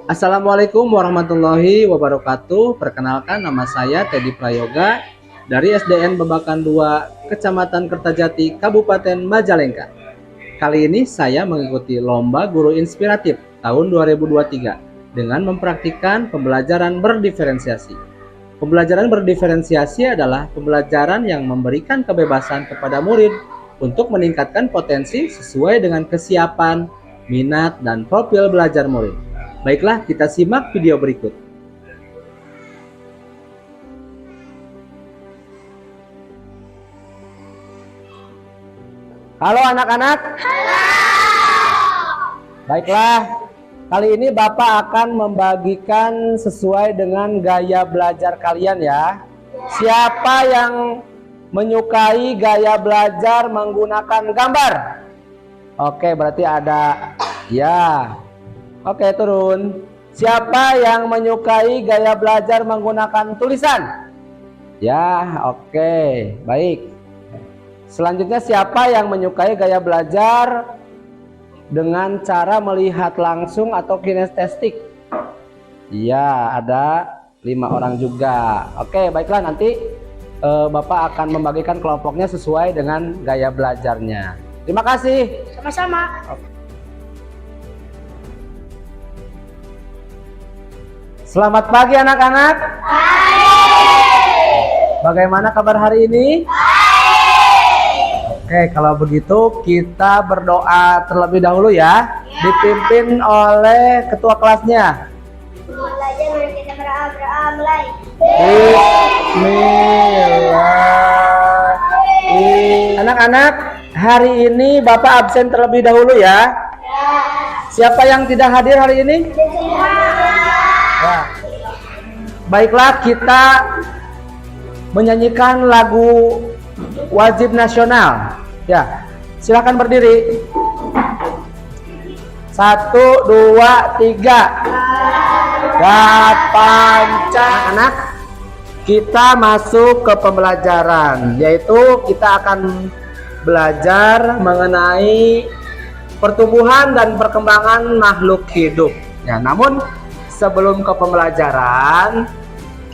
Assalamualaikum warahmatullahi wabarakatuh. Perkenalkan, nama saya Teddy Prayoga dari SDN Babakan 2, Kecamatan Kertajati, Kabupaten Majalengka. Kali ini saya mengikuti Lomba Guru Inspiratif tahun 2023 dengan mempraktikkan pembelajaran berdiferensiasi. Pembelajaran berdiferensiasi adalah pembelajaran yang memberikan kebebasan kepada murid untuk meningkatkan potensi sesuai dengan kesiapan, minat, dan profil belajar murid. Baiklah, kita simak video berikut. Halo anak-anak. Halo. Baiklah, kali ini Bapak akan membagikan sesuai dengan gaya belajar kalian ya. Siapa yang menyukai gaya belajar menggunakan gambar? Oke, berarti ada ya. Oke, turun. Siapa yang menyukai gaya belajar menggunakan tulisan? Ya, oke, baik. Selanjutnya, siapa yang menyukai gaya belajar dengan cara melihat langsung atau kinestetik? Ya, ada 5 orang juga. Oke, baiklah, nanti Bapak akan membagikan kelompoknya sesuai dengan gaya belajarnya. Terima kasih. Sama-sama. Selamat pagi anak-anak. Bagaimana kabar hari ini? Oke, kalau begitu kita berdoa terlebih dahulu ya. Dipimpin oleh ketua kelasnya. Bismillahirrahmanirrahim. Anak-anak, hari ini Bapak absen terlebih dahulu ya. Siapa yang tidak hadir hari ini? Ya. Baiklah, kita menyanyikan lagu wajib nasional. Ya, silakan berdiri. 1, 2, 3. Panca. Anak, kita masuk ke pembelajaran, yaitu kita akan belajar mengenai pertumbuhan dan perkembangan makhluk hidup. Ya, namun sebelum ke pembelajaran,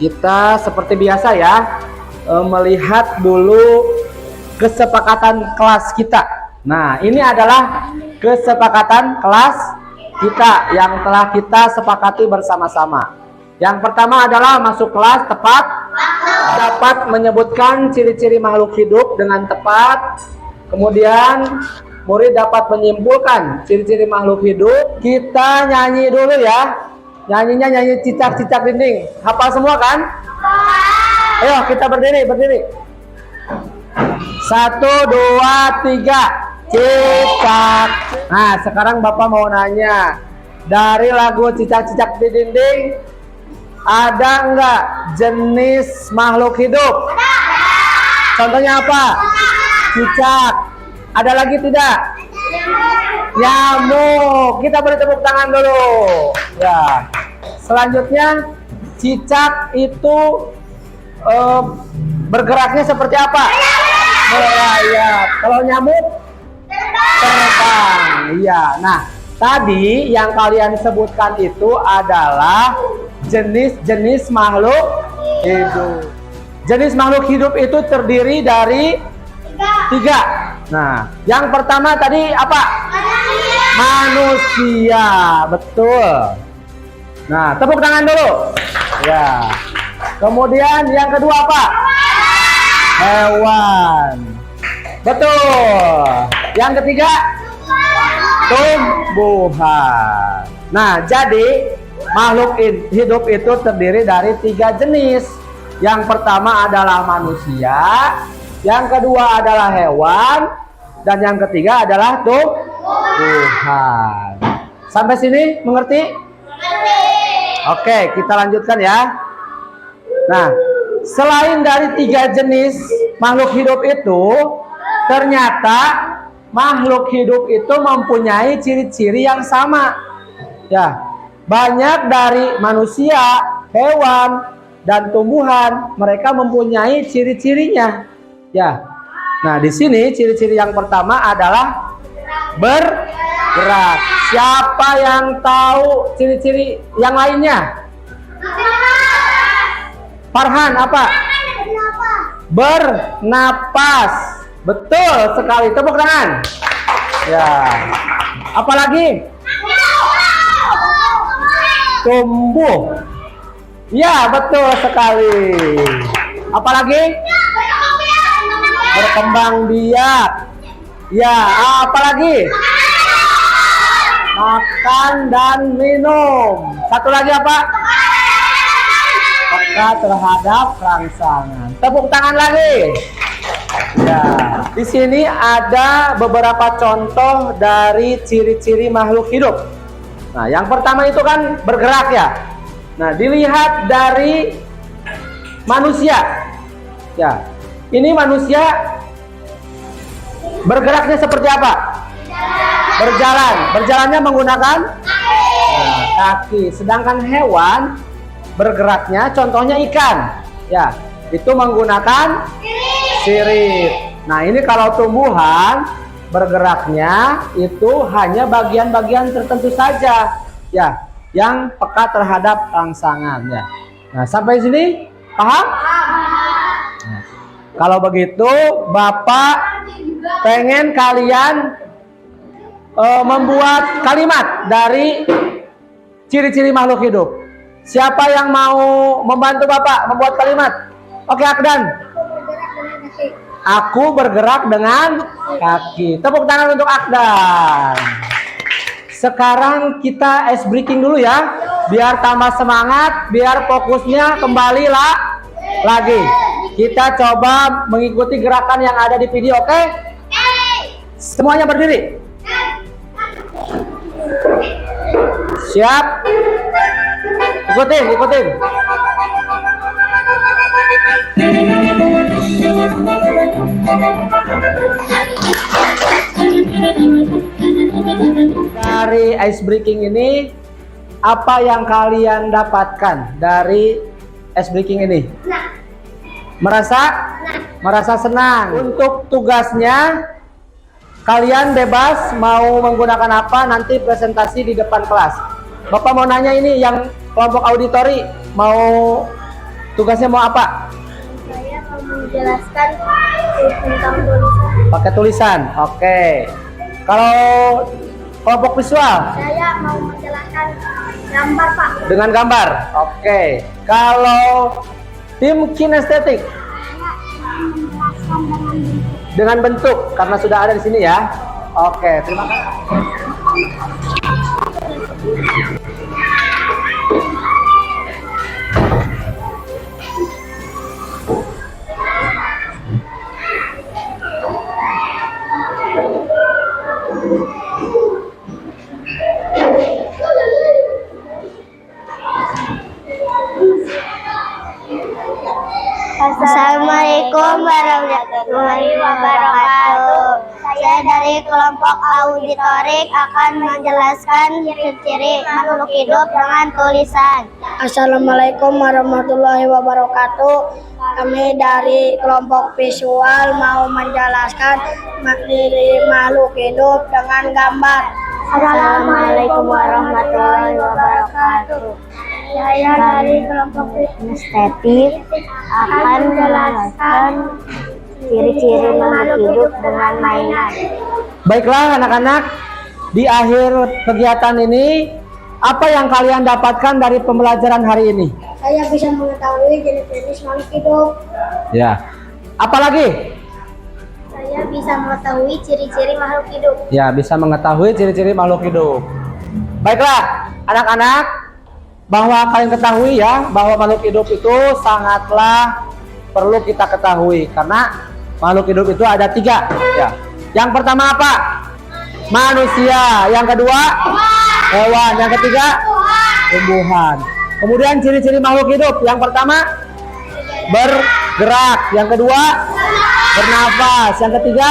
kita seperti biasa ya, melihat dulu kesepakatan kelas kita. Nah, ini adalah kesepakatan kelas kita yang telah kita sepakati bersama-sama. Yang pertama adalah masuk kelas tepat, dapat menyebutkan ciri-ciri makhluk hidup dengan tepat. Kemudian murid dapat menyimpulkan ciri-ciri makhluk hidup. Kita nyanyi dulu ya. Nyanyinya nyanyi cicak-cicak dinding. Hafal semua kan? Ayo kita berdiri. 1, 2, 3. Cicak. Nah, sekarang Bapak mau nanya. Dari lagu cicak-cicak di dinding, ada enggak jenis makhluk hidup? Contohnya apa? Cicak. Ada lagi tidak? Nyamuk. Kita beri tepuk tangan dulu. Ya. Selanjutnya, cicak itu bergeraknya seperti apa? Merayap. Kalau nyamuk terbang. Iya. Nah, tadi yang kalian sebutkan itu adalah jenis-jenis makhluk hidup. Jenis makhluk hidup itu terdiri dari 3. Nah, yang pertama tadi apa? Manusia. Betul. Nah, tepuk tangan dulu. Ya. Kemudian yang kedua apa? Hewan. Betul. Yang ketiga? Tumbuhan. Nah, jadi makhluk hidup itu terdiri dari 3 jenis. Yang pertama adalah manusia, yang kedua adalah hewan, dan yang ketiga adalah Tuhan. Sampai sini mengerti? Oke, kita lanjutkan ya. Nah, selain dari 3 jenis makhluk hidup itu, ternyata makhluk hidup itu mempunyai ciri-ciri yang sama. Ya, banyak dari manusia, hewan, dan tumbuhan, mereka mempunyai ciri-cirinya. Ya. Nah, di sini ciri-ciri yang pertama adalah gerak. Siapa yang tahu ciri-ciri yang lainnya? Farhan, apa? Bernapas. Betul sekali. Tepuk tangan. Ya. Apalagi? Tumbuh. Ya, betul sekali. Apalagi? Berkembang biak. Ya, apalagi? Makan dan minum. Satu lagi apa? Peka terhadap rangsangan. Tepuk tangan lagi. Ya, di sini ada beberapa contoh dari ciri-ciri makhluk hidup. Nah, yang pertama itu kan bergerak ya. Nah, dilihat dari manusia. Ya, ini manusia bergeraknya seperti apa? Berjalan. Berjalannya menggunakan kaki. Sedangkan hewan bergeraknya, contohnya ikan. Ya, itu menggunakan sirip. Nah, ini kalau tumbuhan bergeraknya itu hanya bagian-bagian tertentu saja. Ya, yang peka terhadap rangsangan ya. Nah, sampai sini paham? Nah, kalau begitu Bapak pengen kalian membuat kalimat dari ciri-ciri makhluk hidup. Siapa yang mau membantu Bapak membuat kalimat? Oke, Akdan. Aku bergerak dengan kaki. Tepuk tangan untuk Akdan. Sekarang kita ice breaking dulu ya, biar tambah semangat, biar fokusnya kembali lagi. Kita coba mengikuti gerakan yang ada di video, oke? Semuanya berdiri. Siap? Ikutin. Dari ice breaking ini, apa yang kalian dapatkan dari ice breaking ini? Merasa senang. Untuk tugasnya, kalian bebas mau menggunakan apa nanti presentasi di depan kelas. Bapak mau nanya ini yang kelompok auditori mau tugasnya mau apa? Saya mau menjelaskan tentang tulisan. Pakai tulisan, oke. Kalau kelompok visual? Saya mau menjelaskan gambar, Pak. Dengan gambar, oke. Kalau tim kinestetik? Saya mau menjelaskan Dengan bentuk, karena sudah ada di sini ya. Oke, terima kasih. Assalamualaikum warahmatullahi wabarakatuh. Saya dari kelompok auditorik akan menjelaskan ciri-ciri makhluk hidup dengan tulisan. Assalamualaikum warahmatullahi wabarakatuh. Kami dari kelompok visual mau menjelaskan ciri makhluk hidup dengan gambar. Assalamualaikum warahmatullahi wabarakatuh. Saya dari kelompok estetik akan menjelaskan ciri-ciri makhluk hidup dengan mainan. Baiklah anak-anak, di akhir kegiatan ini, apa yang kalian dapatkan dari pembelajaran hari ini? Saya bisa mengetahui jenis-jenis makhluk hidup. Ya. Apalagi? Saya bisa mengetahui ciri-ciri makhluk hidup. Ya, bisa mengetahui ciri-ciri makhluk hidup. Baiklah, anak-anak, bahwa kalian ketahui ya, bahwa makhluk hidup itu sangatlah perlu kita ketahui, karena makhluk hidup itu ada 3 ya. Yang pertama apa? Manusia. Yang kedua hewan. Yang ketiga tumbuhan. Kemudian ciri-ciri makhluk hidup, yang pertama bergerak, yang kedua bernafas, yang ketiga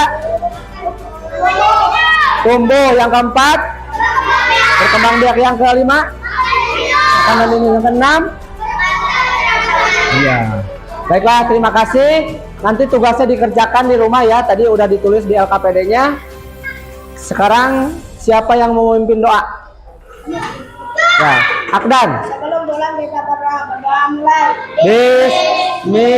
tumbuh, yang keempat berkembang biak, yang kelima yang keenam. Iya. Baiklah, terima kasih. Nanti tugasnya dikerjakan di rumah ya. Tadi udah ditulis di LKPD-nya. Sekarang Siapa yang mau memimpin doa? Ya, Akdan. Sebelum bulan kita berdoa mulai. Bismillah.